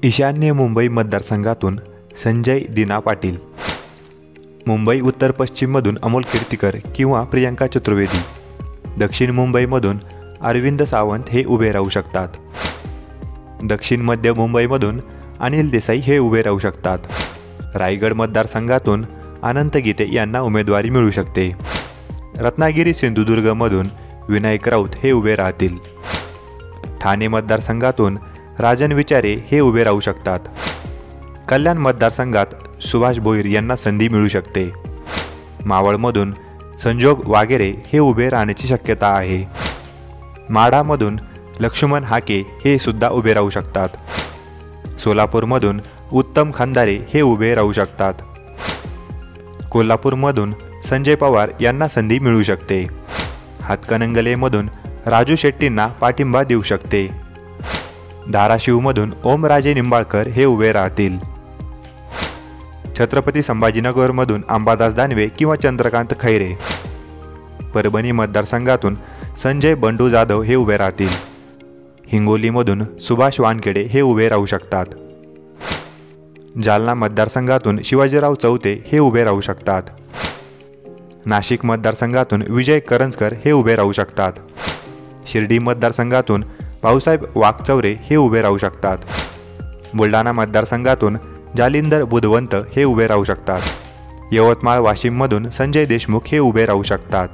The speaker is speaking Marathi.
ईशान्य मुंबई मतदारसंघातून संजय दिना पाटील, मुंबई उत्तर पश्चिममधून अमोल कीर्तीकर किंवा प्रियंका चतुर्वेदी, दक्षिण मुंबईमधून अरविंद सावंत हे उभे राहू शकतात. दक्षिण मध्य मुंबईमधून अनिल देसाई हे उभे राहू शकतात. रायगड मतदारसंघातून अनंत गीते यांना उमेदवारी मिळू शकते. रत्नागिरी सिंधुदुर्गमधून विनायक राऊत हे उभे राहतील. ठाणे मतदारसंघातून राजन विचारे हे उभे राहू शकतात. कल्याण मतदारसंघात सुभाष भोईर यांना संधी मिळू शकते. मावळमधून संजोग वागेरे हे उभे राहण्याची शक्यता आहे. माढामधून लक्ष्मण हाके हे सुद्धा उभे राहू शकतात. सोलापूरमधून उत्तम खंदारे हे उभे राहू शकतात. कोल्हापूरमधून संजय पवार यांना संधी मिळू शकते. हातकणंगलेमधून राजू शेट्टींना पाठिंबा देऊ शकते. धाराशिवमधून ओमराजे निंबाळकर हे उभे राहतील. छत्रपती संभाजीनगरमधून अंबादास दानवे किंवा चंद्रकांत खैरे. परभणी मतदारसंघातून संजय बंडू जाधव हे उभे राहतील. हिंगोलीमधून सुभाष वानखेडे हे उभे राहू शकतात. जालना मतदारसंघातून शिवाजीराव चौते हे उभे राहू शकतात. नाशिक मतदारसंघातून विजय करंजकर हे उभे राहू शकतात. शिर्डी मतदारसंघातून भाऊसाहेब वाकचौरे हे उभे राहू शकतात. बुलढाणा मतदारसंघातून जालिंदर बुधवंत हे उभे राहू शकतात. यवतमाळ वाशिममधून संजय देशमुख हे उभे राहू शकतात.